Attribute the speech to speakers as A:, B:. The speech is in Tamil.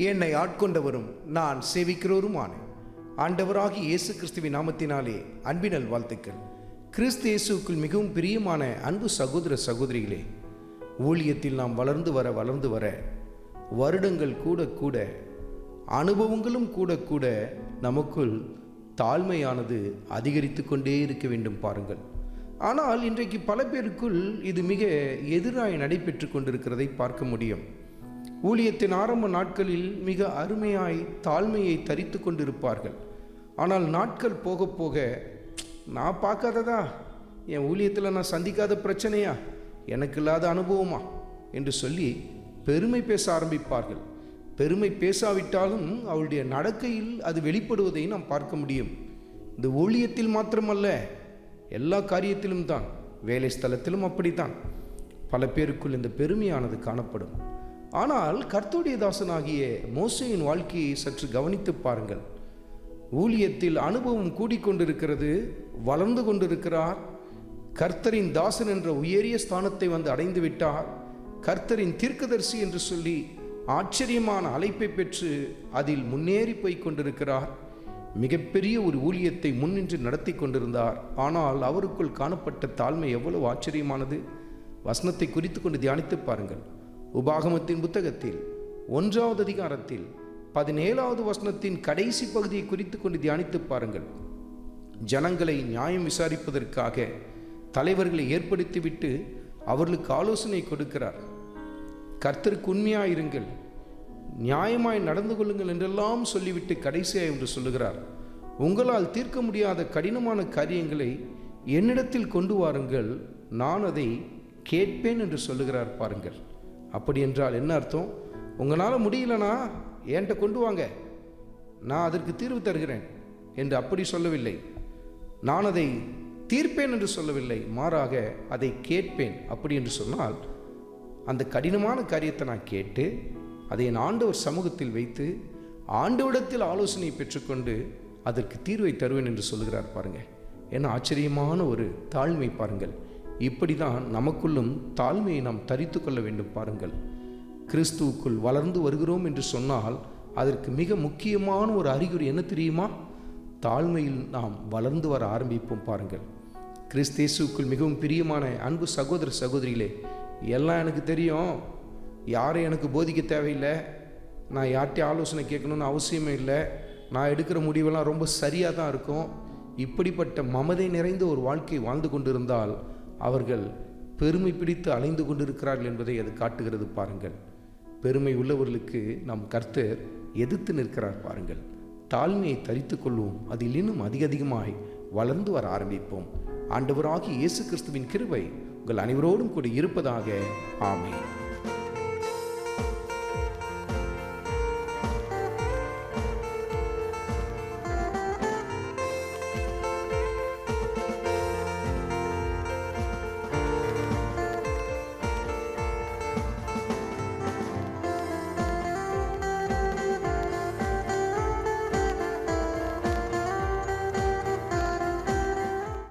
A: என்னை ஆட்கொண்டவரும் நான் சேவிக்கிறவருமான ஆண்டவராகிய இயேசு கிறிஸ்துவின் நாமத்தினாலே அன்பினல் வாழ்த்துக்கள். கிறிஸ்து இயேசுக்குள் மிகவும் பிரியமான அன்பு சகோதர சகோதரிகளே, ஊழியத்தில் நாம் வளர்ந்து வர வருடங்கள் கூட கூட அனுபவங்களும் கூட கூட நமக்குள் தாழ்மையானது அதிகரித்து கொண்டே இருக்க வேண்டும் பாருங்கள். ஆனால் இன்றைக்கு பல பேருக்குள் இது மிக எதிராக நடைபெற்று கொண்டிருக்கிறதை பார்க்க முடியும். ஊழியத்தின் ஆரம்ப நாட்களில் மிக அருமையாய் தாழ்மையை தரித்து கொண்டிருப்பார்கள். ஆனால் நாட்கள் போக போக நான் பார்க்காததா, என் ஊழியத்தில் நான் சந்திக்காத பிரச்சனையா, எனக்கு இல்லாத அனுபவமா என்று சொல்லி பெருமை பேச ஆரம்பிப்பார்கள். பெருமை பேசாவிட்டாலும் அவருடைய நடக்கையில் அது வெளிப்படுவதை நாம் பார்க்க முடியும். இந்த ஊழியத்தில் மாத்திரமல்ல, எல்லா காரியத்திலும் தான், வேலை ஸ்தலத்திலும் அப்படித்தான் பல பேருக்குள் இந்த பெருமையானது காணப்படும். ஆனால் கர்த்தருடைய தாசனாகிய மோசேயின் வாழ்க்கையை சற்று கவனித்து பாருங்கள். ஊழியத்தில் அனுபவம் கூடிக்கொண்டிருக்கிறது, வளர்ந்து கொண்டிருக்கிறார். கர்த்தரின் தாசன் என்ற உயரிய ஸ்தானத்தை வந்து அடைந்து விட்டார். கர்த்தரின் தீர்க்கதரிசி என்று சொல்லி ஆச்சரியமான அழைப்பை பெற்று அதில் முன்னேறி போய் கொண்டிருக்கிறார். மிகப்பெரிய ஒரு ஊழியத்தை முன்னின்று நடத்தி கொண்டிருந்தார். ஆனால் அவருக்குள் காணப்பட்ட தாழ்மை எவ்வளவு ஆச்சரியமானது. வசனத்தை குறித்து கொண்டு தியானித்து பாருங்கள். உபாகமத்தின் புத்தகத்தில் 1வது அதிகாரத்தில் 17வது வசனத்தின் கடைசி பகுதியை குறித்து கொண்டு தியானித்து பாருங்கள். ஜனங்களை நியாயம் விசாரிப்பதற்காக தலைவர்களை ஏற்படுத்திவிட்டு அவர்களுக்கு ஆலோசனை கொடுக்கிறார். கர்த்தருக்கு உண்மையாயிருங்கள், நியாயமாய் நடந்து கொள்ளுங்கள் என்றெல்லாம் சொல்லிவிட்டு கடைசியாக என்று சொல்லுகிறார், உங்களால் தீர்க்க முடியாத கடினமான காரியங்களை என்னிடத்தில் கொண்டு வாருங்கள், நான் அதை கேட்பேன் என்று சொல்லுகிறார் பாருங்கள். அப்படி என்றால் என்ன அர்த்தம்? உங்களால் முடியலனா என்கிட்ட கொண்டு வாங்க, நான் அதற்கு தீர்வு தருகிறேன் என்று அப்படி சொல்லவில்லை. நான் அதை தீர்ப்பேன் என்று சொல்லவில்லை, மாறாக அதை கேட்பேன். அப்படி என்று சொன்னால் அந்த கடினமான காரியத்தை நான் கேட்டு அதை என் ஆண்டவர் சமூகத்தில் வைத்து ஆண்டவரிடத்தில் ஆலோசனை பெற்றுக்கொண்டு அதற்கு தீர்வை தருவேன் என்று சொல்லுகிறார் பாருங்கள். என்ன ஆச்சரியமான ஒரு தாழ்மை பாருங்கள். இப்படி தான் நமக்குள்ளும் தாழ்மையை நாம் தரித்து கொள்ள வேண்டும் பாருங்கள். கிறிஸ்துவுக்குள் வளர்ந்து வருகிறோம் என்று சொன்னால் அதற்கு மிக முக்கியமான ஒரு அறிகுறி என்ன தெரியுமா? தாழ்மையில் நாம் வளர்ந்து வர ஆரம்பிப்போம் பாருங்கள். கிறிஸ்து இயேசுவுக்குள் மிகவும் பிரியமான அன்பு சகோதர சகோதரிகளே, எல்லாம் எனக்கு தெரியும், யாரும் எனக்கு போதிக்க தேவையில்லை, நான் யார்கிட்டையும் ஆலோசனை கேட்கணும்னு அவசியமே இல்லை, நான் எடுக்கிற முடிவெல்லாம் ரொம்ப சரியாக தான் இருக்கும். இப்படிப்பட்ட மமதை நிறைந்த ஒரு வாழ்க்கை வாழ்ந்து கொண்டிருந்தால் அவர்கள் பெருமை பிடித்து அலைந்து கொண்டிருக்கிறார்கள் என்பதை அது காட்டுகிறது பாருங்கள். பெருமை உள்ளவர்களுக்கு நம் கர்த்தர் எதிர்த்து நிற்கிறார் பாருங்கள். தாழ்மையை தரித்து கொள்வோம், அதில் இன்னும் அதிகமாய் வளர்ந்து வர ஆரம்பிப்போம். ஆண்டவராகிய இயேசு கிறிஸ்துவின் கிருபை உங்கள் அனைவரோடும் கூட இருப்பதாக. ஆமென்.